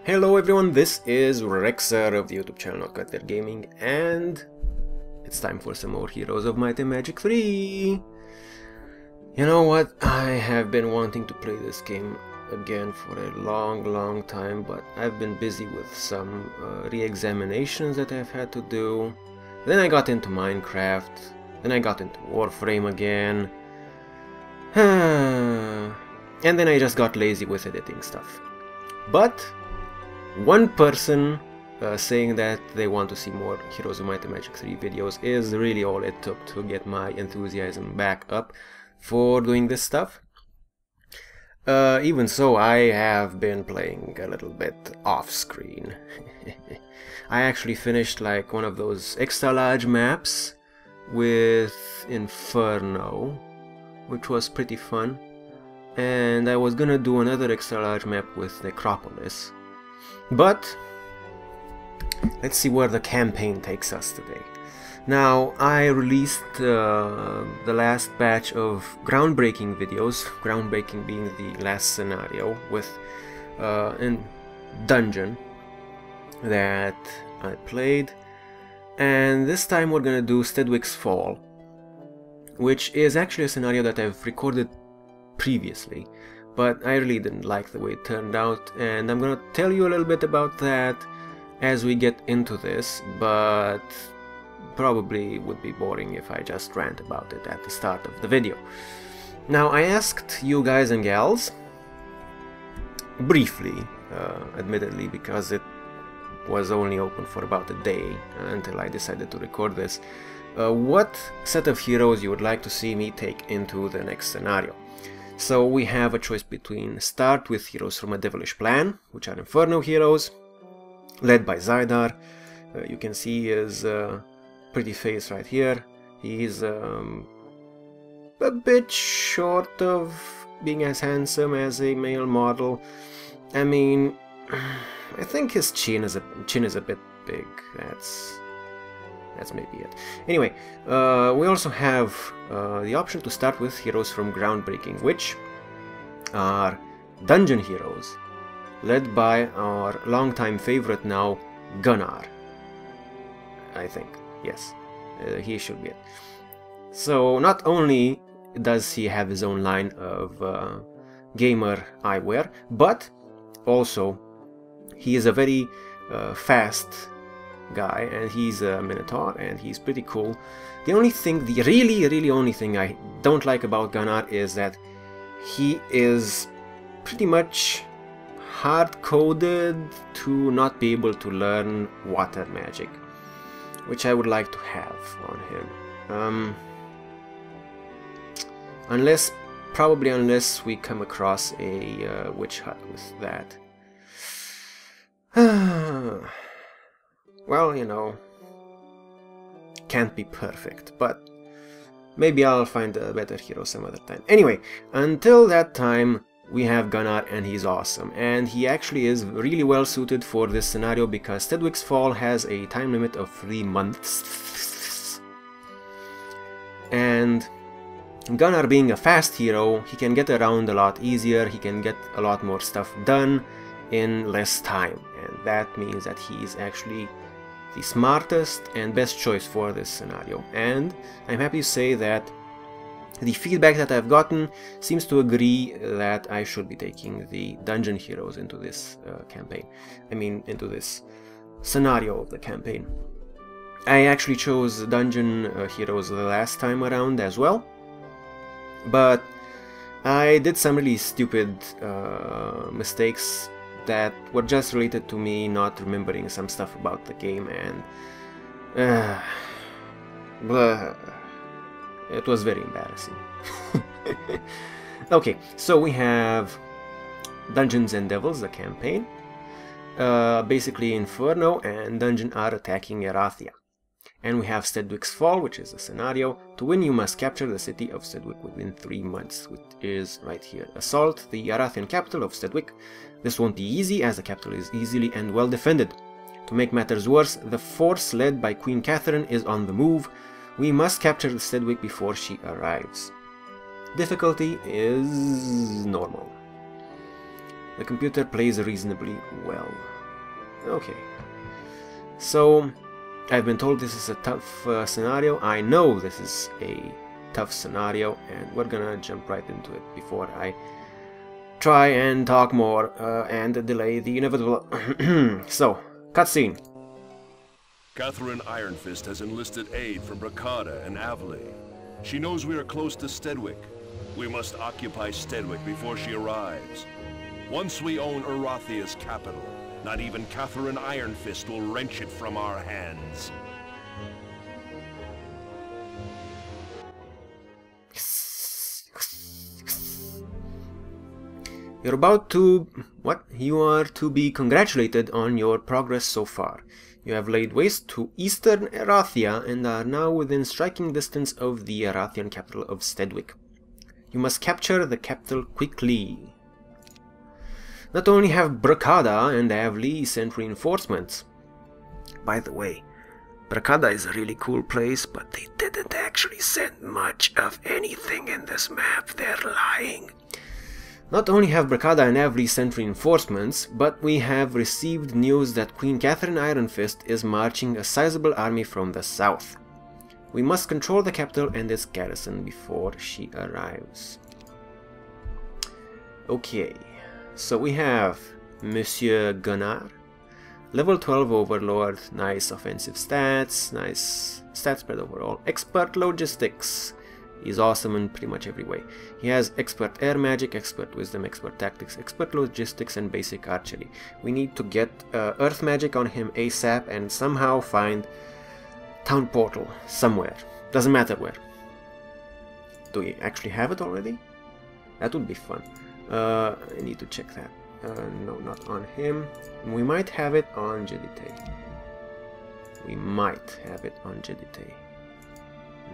Hello everyone, this is Rexer of the YouTube channel Cutter Gaming, and it's time for some more Heroes of Might and Magic 3! You know what, I have been wanting to play this game again for a long time, but I've been busy with some re-examinations that I've had to do. Then I got into Minecraft, then I got into Warframe again, and then I just got lazy with editing stuff. But one person saying that they want to see more Heroes of Might and Magic 3 videos is really all it took to get my enthusiasm back up for doing this stuff. Even so, I have been playing a little bit off screen. I actually finished like one of those extra large maps with Inferno, which was pretty fun. And I was gonna do another extra large map with Necropolis. But let's see where the campaign takes us today. Now, I released the last batch of groundbreaking videos, groundbreaking being the last scenario with a dungeon that I played, and this time we're gonna do Steadwick's Fall, which is actually a scenario that I've recorded previously, but I really didn't like the way it turned out, and I'm gonna tell you a little bit about that as we get into this, but probably would be boring if I just rant about it at the start of the video. Now, I asked you guys and gals, briefly, admittedly, because it was only open for about a day until I decided to record this, what set of heroes you would like to see me take into the next scenario. So we have a choice between start with heroes from a devilish plan, which are Inferno heroes, led by Zydar. You can see his pretty face right here. He's a bit short of being as handsome as a male model. I mean, I think his chin is a bit big. That's maybe it. Anyway, we also have the option to start with heroes from Groundbreaking, which are dungeon heroes, led by our longtime favorite now, Gunnar. I think, yes, he should be it. So not only does he have his own line of gamer eyewear, but also he is a very fast guy, and he's a Minotaur, and he's pretty cool. The only thing, the really only thing I don't like about Gunnar is that he is pretty much hard-coded to not be able to learn water magic, which I would like to have on him. Probably unless we come across a witch hut with that. Well, you know, can't be perfect, but maybe I'll find a better hero some other time. Anyway, until that time, we have Gunnar, and he's awesome. And he actually is really well suited for this scenario because Steadwick's Fall has a time limit of 3 months. And Gunnar being a fast hero, he can get around a lot easier, he can get a lot more stuff done in less time. And that means that he's actually the smartest and best choice for this scenario, and I'm happy to say that the feedback that I've gotten seems to agree that I should be taking the dungeon heroes into this campaign. I mean, into this scenario of the campaign. I actually chose dungeon heroes the last time around as well, but I did some really stupid mistakes that were just related to me not remembering some stuff about the game, and it was very embarrassing. Okay, so we have Dungeons and Devils, the campaign. Basically Inferno and Dungeon are attacking Erathia. And we have Steadwick's Fall, which is a scenario. To win, you must capture the city of Steadwick within 3 months, which is right here. Assault the Erathian capital of Steadwick. This won't be easy, as the capital is easily and well defended. To make matters worse, the force led by Queen Catherine is on the move. We must capture Steadwick before she arrives. Difficulty is normal. The computer plays reasonably well. Okay. So, I've been told this is a tough scenario. I know this is a tough scenario, and we're gonna jump right into it before I try and talk more and delay the inevitable. So, cutscene. Catherine Ironfist has enlisted aid from Bracada and Avley. She knows we are close to Steadwick. We must occupy Steadwick before she arrives. Once we own Erathia's capital, not even Catherine Ironfist will wrench it from our hands. You're about to... what? You are to be congratulated on your progress so far. You have laid waste to eastern Erathia and are now within striking distance of the Erathian capital of Steadwick. You must capture the capital quickly. Not only have Bracada and Avley sent reinforcements. By the way, Bracada is a really cool place, but they didn't actually send much of anything in this map. They're lying. Not only have Bracada and Avley sent reinforcements, but we have received news that Queen Catherine Ironfist is marching a sizable army from the south. We must control the capital and its garrison before she arrives. Okay, so we have Monsieur Gunnar, level 12 overlord, nice offensive stats, nice stat spread overall, expert logistics. He's awesome in pretty much every way. He has expert air magic, expert wisdom, expert tactics, expert logistics, and basic archery. We need to get earth magic on him ASAP and somehow find town portal somewhere. Doesn't matter where. Do we actually have it already? That would be fun. I need to check that. No, not on him. We might have it on Jedite. We might have it on Jedite.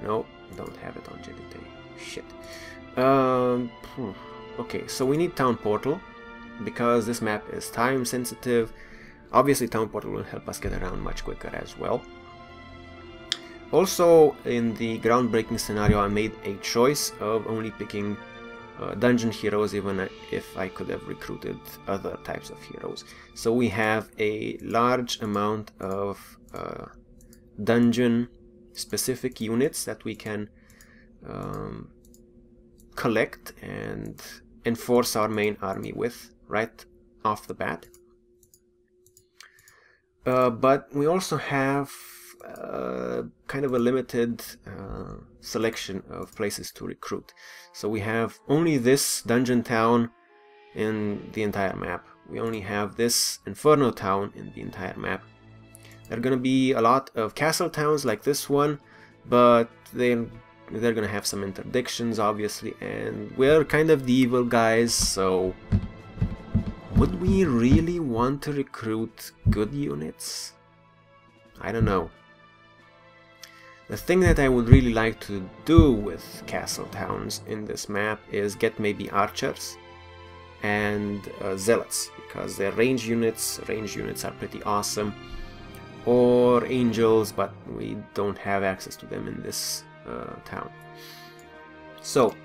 No, don't have it on Jedite. Shit. Okay, so we need town portal because this map is time sensitive. Obviously, town portal will help us get around much quicker as well. Also, in the groundbreaking scenario, I made a choice of only picking dungeon heroes, even if I could have recruited other types of heroes. So we have a large amount of dungeon specific units that we can collect and enforce our main army with right off the bat. But we also have kind of a limited selection of places to recruit. So we have only this dungeon town in the entire map. We only have this Inferno town in the entire map. There are going to be a lot of castle towns like this one, but they're going to have some interdictions, obviously, and we're kind of the evil guys, so would we really want to recruit good units? I don't know. The thing that I would really like to do with castle towns in this map is get maybe archers and zealots, because they're range units. Range units are pretty awesome. Or angels, but we don't have access to them in this town. So,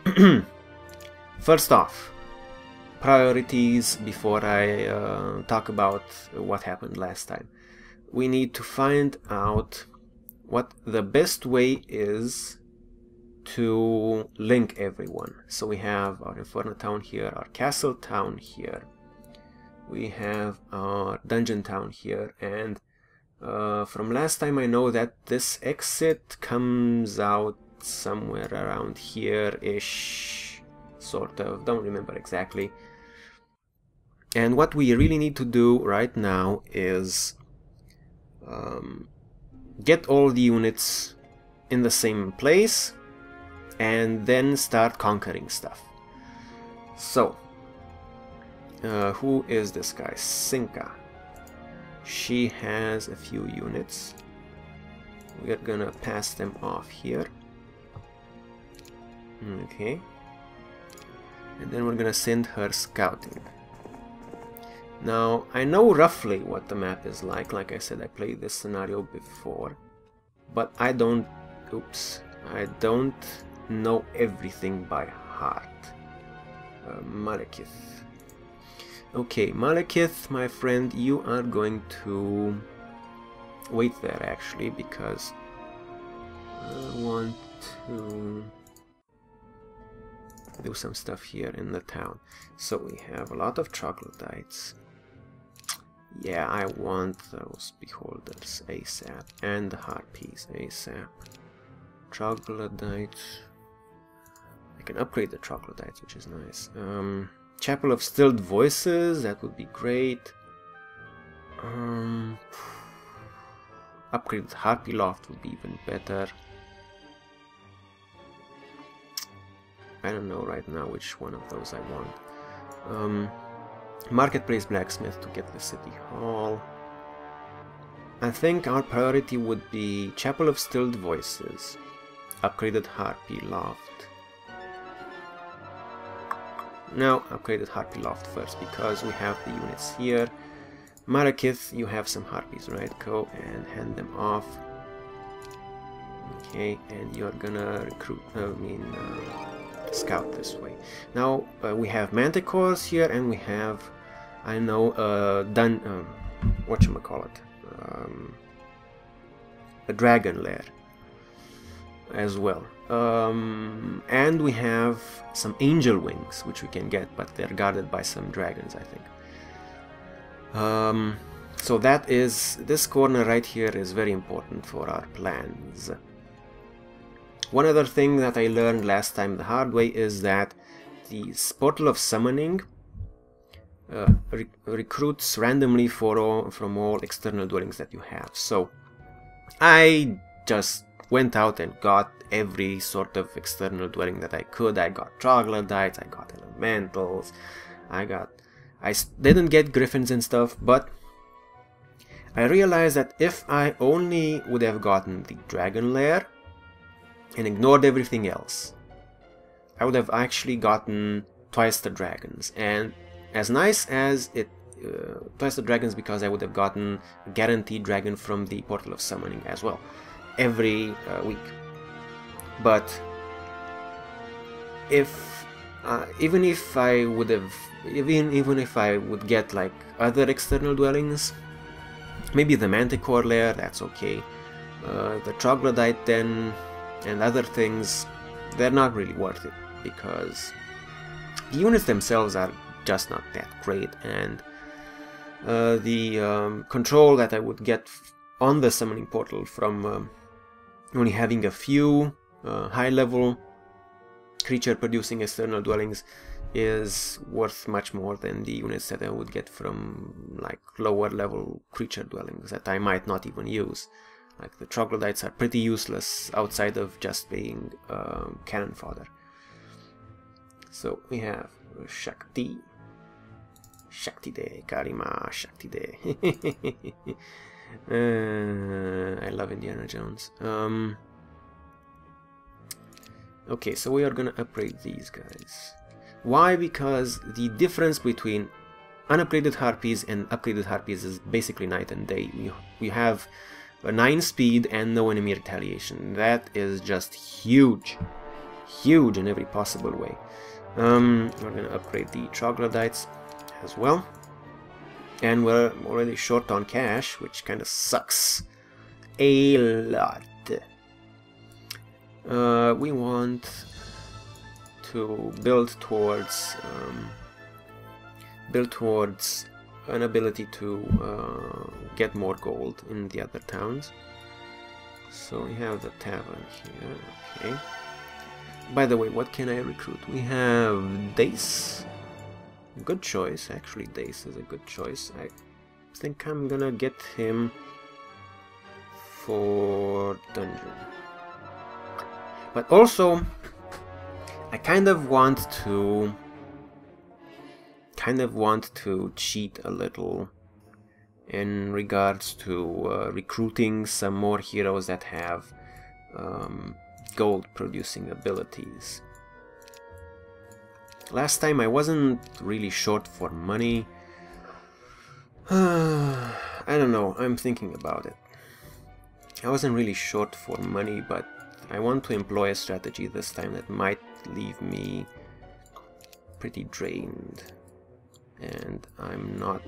first off, priorities before I talk about what happened last time. We need to find out what the best way is to link everyone. So we have our Inferno town here, our castle town here, we have our dungeon town here, and from last time I know that this exit comes out somewhere around here-ish, sort of, don't remember exactly. And what we really need to do right now is get all the units in the same place and then start conquering stuff. So, who is this guy? Sinka. She has a few units. We're gonna pass them off here. Okay. And then we're gonna send her scouting. Now, I know roughly what the map is like. Like I said, I played this scenario before. But I don't... Oops. I don't know everything by heart. Malekith. Okay, Malekith, my friend, you are going to wait there actually, because I want to do some stuff here in the town. So we have a lot of troglodytes. Yeah, I want those beholders ASAP, and the harpies ASAP. Troglodytes. I can upgrade the troglodytes, which is nice. Chapel of Stilled Voices, that would be great. Upgraded Harpy Loft would be even better. I don't know right now which one of those I want. Marketplace Blacksmith to get the City Hall. I think our priority would be Chapel of Stilled Voices, upgraded Harpy Loft. No, upgraded Harpy Loft first, because we have the units here. Malekith, you have some Harpies, right? Go and hand them off. Okay, and you're gonna recruit, scout this way. Now we have Manticores here, and we have, I know, whatchamacallit, a dragon lair as well. And we have some angel wings, which we can get, but they're guarded by some dragons, I think. So that is, this corner right here is very important for our plans. One other thing that I learned last time the hard way is that the Portal of Summoning recruits randomly from all external dwellings that you have. So I just went out and got every sort of external dwelling that I could. I got troglodytes, I got elementals, I didn't get griffins and stuff, but I realized that if I only would have gotten the dragon lair and ignored everything else, I would have actually gotten twice the dragons. And as nice as it, twice the dragons, because I would have gotten a guaranteed dragon from the Portal of Summoning as well, every week. But if even if I would get like other external dwellings, maybe the Manticore lair, that's okay. The troglodyte den and other things, they're not really worth it, because the units themselves are just not that great, and the control that I would get on the summoning portal from only having a few high-level creature-producing external dwellings is worth much more than the units that I would get from like lower-level creature dwellings that I might not even use. Like the troglodytes are pretty useless outside of just being cannon fodder. So we have Shakti De, Karima Shakti De. I love Indiana Jones. Okay, so we are gonna upgrade these guys. Why? Because the difference between unupgraded harpies and upgraded harpies is basically night and day. We have a 9 speed and no enemy retaliation. That is just huge. Huge in every possible way. We're gonna upgrade the troglodytes as well. And we're already short on cash, which kind of sucks a lot. We want to build towards an ability to get more gold in the other towns. So we have the tavern here. Okay. By the way, what can I recruit? We have Dace. Good choice, actually. Dace is a good choice. I think I'm gonna get him for dungeon. But also, I kind of want to cheat a little in regards to recruiting some more heroes that have gold producing abilities. Last time I wasn't really short for money. I don't know, I'm thinking about it. I wasn't really short for money, but I want to employ a strategy this time that might leave me pretty drained. and I'm not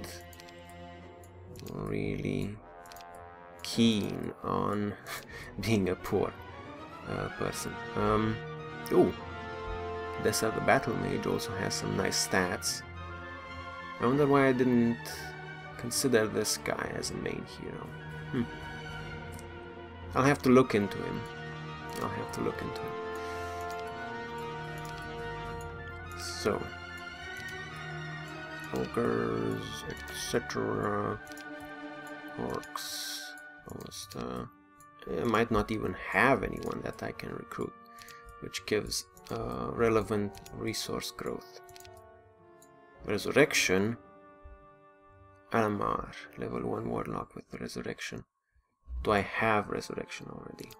really keen on being a poor person. Ooh, Dessa the Battle Mage also has some nice stats. I wonder why I didn't consider this guy as a main hero. I'll have to look into him. So, ogres, etc. Orcs. Ballista. I might not even have anyone that I can recruit, which gives relevant resource growth. Resurrection. Alamar, level 1 warlock with resurrection. Do I have resurrection already?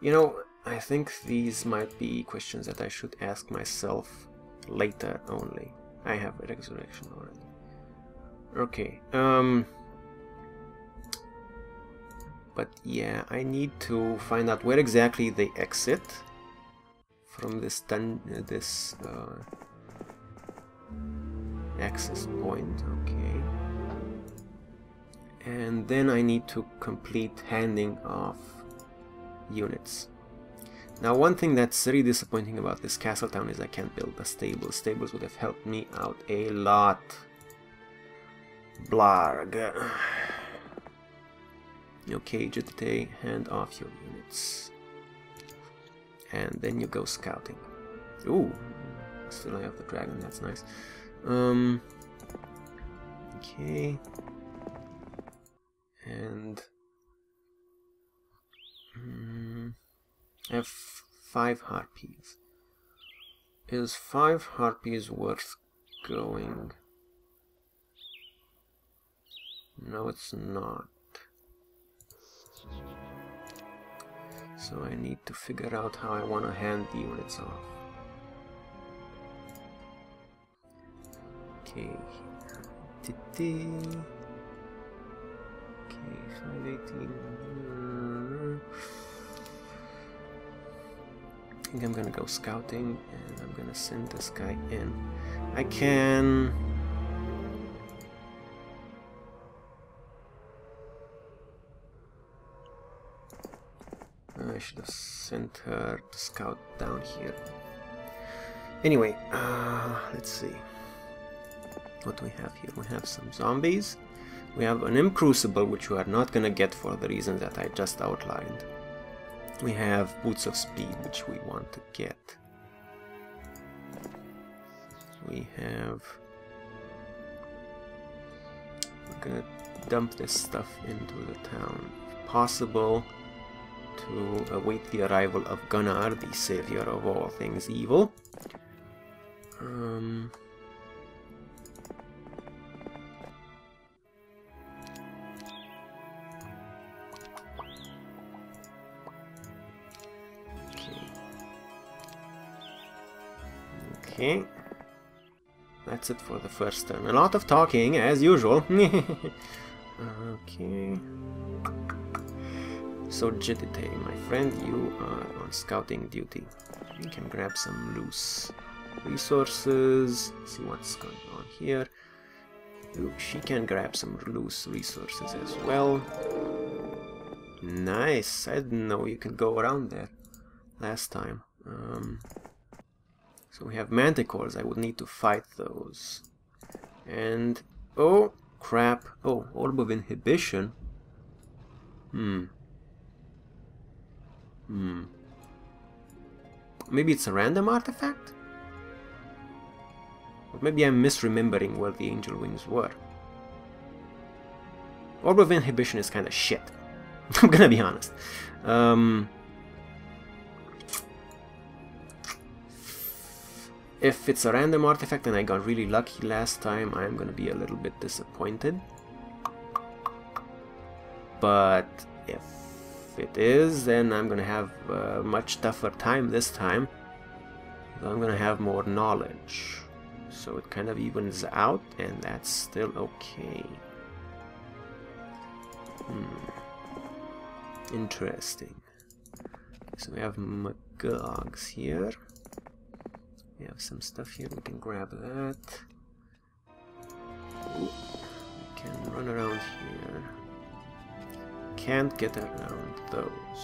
You know, I think these might be questions that I should ask myself later only. I have resurrection already. Okay, but yeah, I need to find out where exactly they exit from this access point. Okay, and then I need to complete handing off units. Now, one thing that's really disappointing about this castle town is I can't build a stable. Stables would have helped me out a lot. Blarg. Okay, Jitite, hand off your units. And then you go scouting. Ooh, still I have the dragon, that's nice. Okay. And I have 5 harpies. Is 5 harpies worth going? No, it's not. So I need to figure out how I want to hand the units off. Okay. Okay, 518. I think I'm gonna go scouting and I'm gonna send this guy in. I can... I should have sent her to scout down here. Anyway, let's see. What do we have here? We have some zombies. We have an Imp Crucible, which we are not gonna get for the reasons that I just outlined. We have Boots of Speed, which we want to get. We have... We're gonna dump this stuff into the town, if possible, to await the arrival of Gunnar, the savior of all things evil. Okay, that's it for the first turn. A lot of talking, as usual. Okay. So Jitite, my friend, you are on scouting duty. You can grab some loose resources. See what's going on here. Ooh, she can grab some loose resources as well. Nice. I didn't know you could go around there last time. So we have manticores. I would need to fight those. And oh crap! Oh, Orb of Inhibition. Maybe it's a random artifact? Or maybe I'm misremembering where the Angel Wings were. Orb of Inhibition is kinda shit. I'm gonna be honest. If it's a random artifact and I got really lucky last time, I'm gonna be a little bit disappointed. But if it is, then I'm gonna have a much tougher time this time. I'm gonna have more knowledge. So it kind of evens out, and that's still okay. Interesting. So we have Magogs here. We have some stuff here, we can grab that. Ooh. Can run around here. Can't get around those.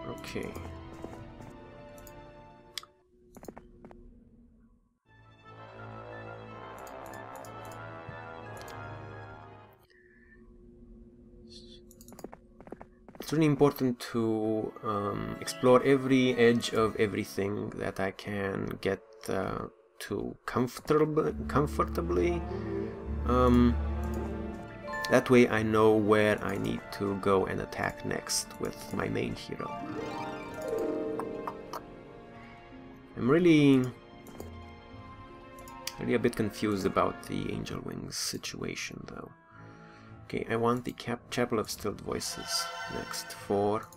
Okay. It's really important to explore every edge of everything that I can get to comfortably. That way I know where I need to go and attack next with my main hero. I'm really a bit confused about the Angel Wings situation though. Okay, I want the Chapel of Stilled Voices next for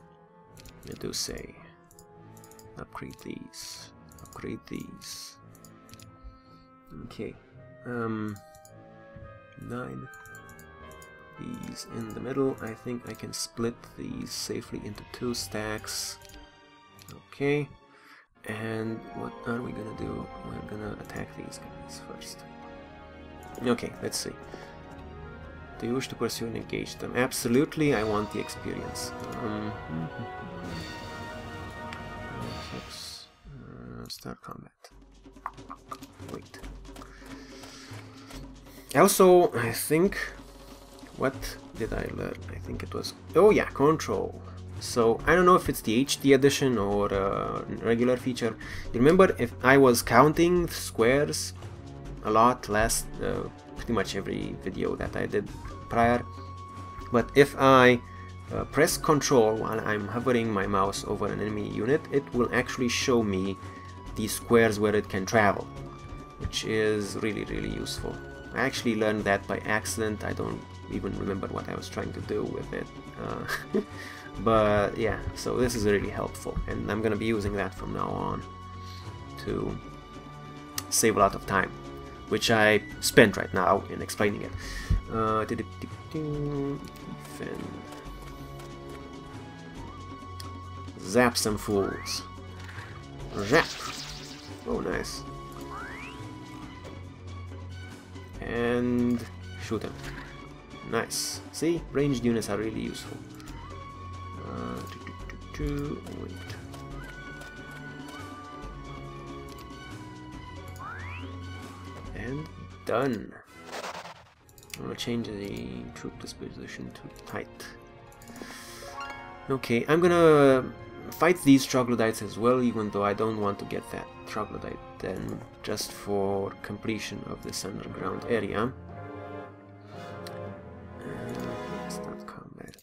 Medusae. Upgrade these. Upgrade these. Okay. 9. These in the middle. I think I can split these safely into 2 stacks. Okay. And what are we gonna do? We're gonna attack these guys first. Okay, let's see. Do you wish to pursue and engage them? Absolutely, I want the experience. Start combat. Wait. Also, I think... What did I learn? I think it was... Oh yeah, control. So, I don't know if it's the HD edition or regular feature. You remember if I was counting squares a lot last... pretty much every video that I did prior, but if I press Control while I'm hovering my mouse over an enemy unit, it will actually show me the squares where it can travel, which is really useful. I actually learned that by accident. I don't even remember what I was trying to do with it, but yeah, so this is really helpful, and I'm gonna be using that from now on to save a lot of time, which I spent right now in explaining it. Defend. Zap some fools. Zap! Oh, nice. And shoot him. Nice. See? Ranged units are really useful. Wait. And done. I'm gonna change the troop disposition to tight. Okay, I'm gonna fight these troglodytes as well, even though I don't want to get that troglodyte then, just for completion of this underground area. Start combat.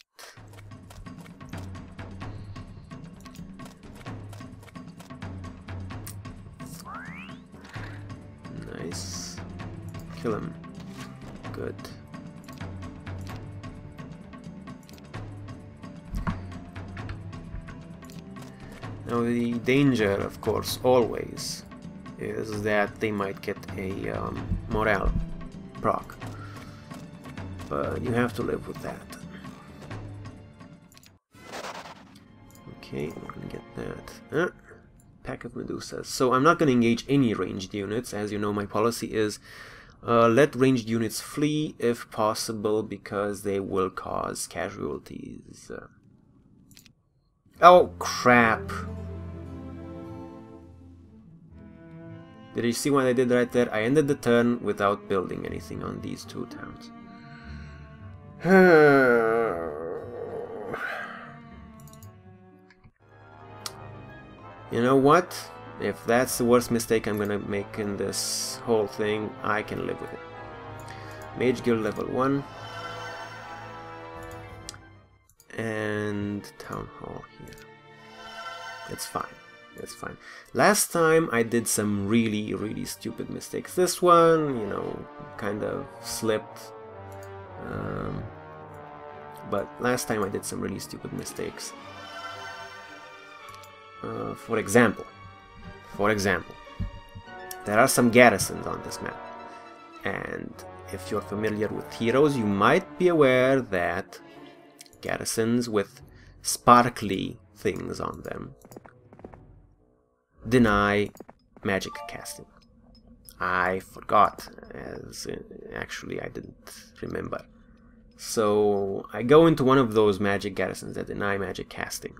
Nice. Kill him. Good. Now the danger, of course, always is that they might get a morale proc, but you have to live with that. Okay, we're gonna get that. Pack of Medusas. So I'm not gonna engage any ranged units. As you know, my policy is let ranged units flee if possible, because they will cause casualties. Oh crap! Did you see what I did right there? I ended the turn without building anything on these 2 towns. You know what? If that's the worst mistake I'm gonna make in this whole thing, I can live with it. Mage Guild level 1. And Town Hall here. It's fine. It's fine. Last time I did some really stupid mistakes. This one, you know, kind of slipped. But last time I did some really stupid mistakes. For example, there are some garrisons on this map. And if you're familiar with heroes, you might be aware that garrisons with sparkly things on them deny magic casting. I forgot, as actually I didn't remember. So I go into one of those magic garrisons that deny magic casting,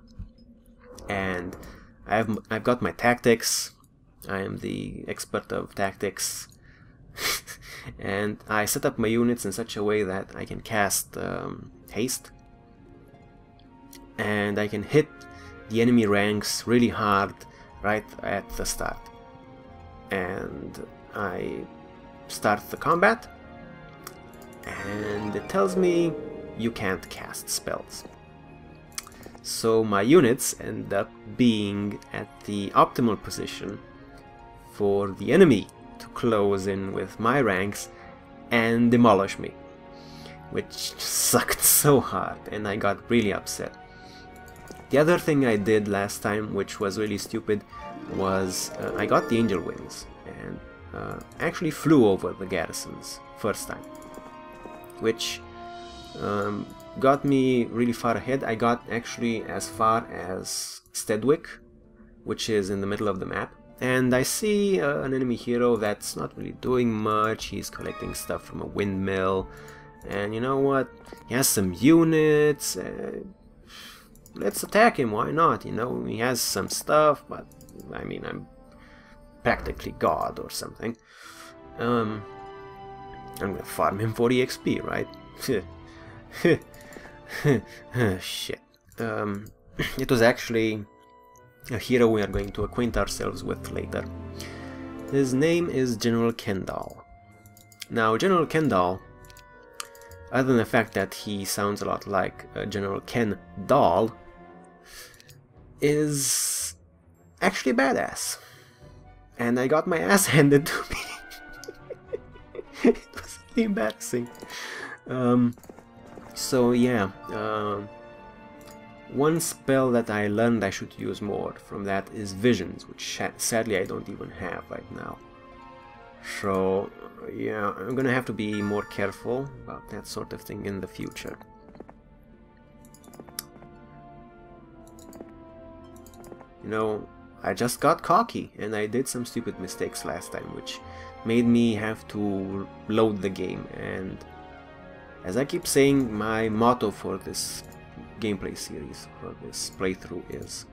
and I've got my tactics. I am the expert of tactics, and I set up my units in such a way that I can cast haste, and I can hit the enemy ranks really hard right at the start. And I start the combat, and it tells me you can't cast spells. So my units end up being at the optimal position for the enemy to close in with my ranks and demolish me, which sucked so hard, and I got really upset. The other thing I did last time, which was really stupid, was I got the angel wings and actually flew over the garrisons first time, which got me really far ahead. I got actually as far as Steadwick, which is in the middle of the map, and I see an enemy hero that's not really doing much. He's collecting stuff from a windmill, and you know what, he has some units. Let's attack him, why not? You know, he has some stuff, but I mean, I'm practically God or something. I'm gonna farm him for EXP, right? Shit. It was actually a hero we are going to acquaint ourselves with later. His name is General Kendall. Now, General Kendall, other than the fact that he sounds a lot like General Ken Doll, is actually badass. And I got my ass handed to me. It was really embarrassing. So yeah, one spell that I learned I should use more from that is Visions, which sadly I don't even have right now. So yeah, I'm gonna have to be more careful about that sort of thing in the future. You know, I just got cocky and I did some stupid mistakes last time, which made me have to load the game. And as I keep saying, my motto for this gameplay series, for this playthrough, is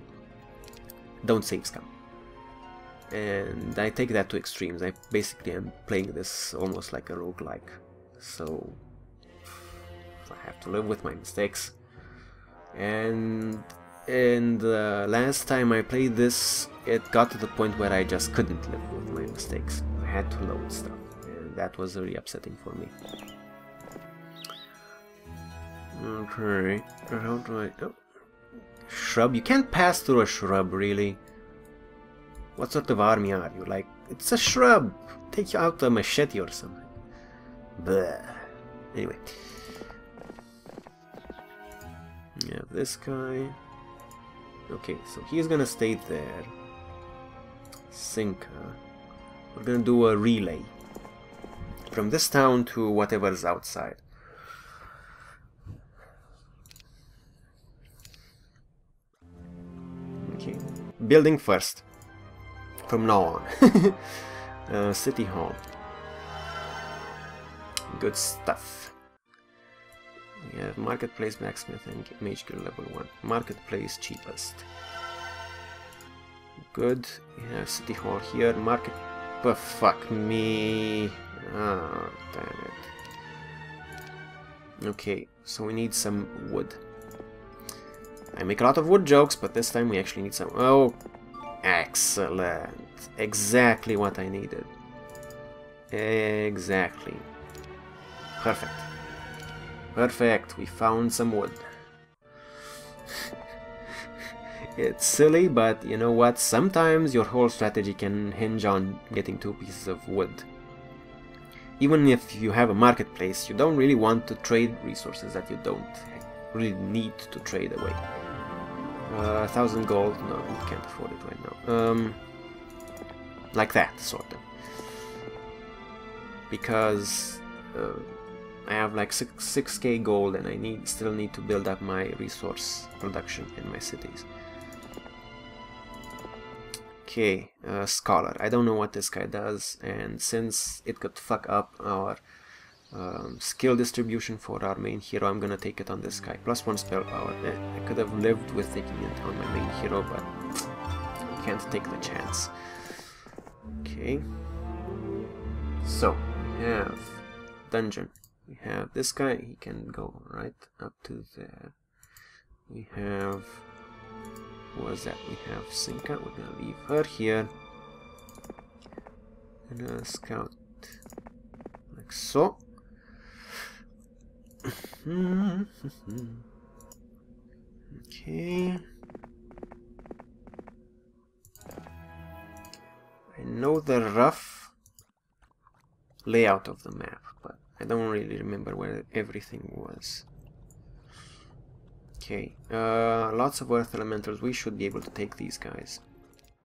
don't save scum. And I take that to extremes. I basically am playing this almost like a roguelike, so I have to live with my mistakes. And the last time I played this, it got to the point where I just couldn't live with my mistakes. I had to load stuff, and that was really upsetting for me. Okay, how do I... Oh. Shrub? You can't pass through a shrub, really. What sort of army are you? Like, it's a shrub! Take out a machete or something. Bleh. Anyway. Yeah, this guy... Okay, so he's gonna stay there. Sinka. We're gonna do a relay. From this town to whatever's outside. Okay. Building first. From now on. City Hall. Good stuff. We have Marketplace, Blacksmith, and Mage Guild level 1. Marketplace cheapest. Good. We have City Hall here. Market... Oh, fuck me. Ah, damn it. Okay, so we need some wood. I make a lot of wood jokes, but this time we actually need some... Oh, excellent. Exactly what I needed. Exactly. Perfect. Perfect, we found some wood. It's silly, but you know what? Sometimes your whole strategy can hinge on getting 2 pieces of wood. Even if you have a marketplace, you don't really want to trade resources that you don't really need to trade away. 1,000 gold? No, you can't afford it right now. Like that, sort of. Because... I have like 6k gold, and I still need to build up my resource production in my cities. Okay, Scholar. I don't know what this guy does, and since it could fuck up our skill distribution for our main hero, I'm gonna take it on this guy. +1 spell power. I could have lived with taking it on my main hero, but I can't take the chance. Okay. So, we have dungeon. We have this guy, he can go right up to there. We have... what was that? We have Sinka, we're gonna leave her here. And scout like so. Okay. I know the rough layout of the map, but I don't really remember where everything was. Okay, lots of earth elementals. We should be able to take these guys.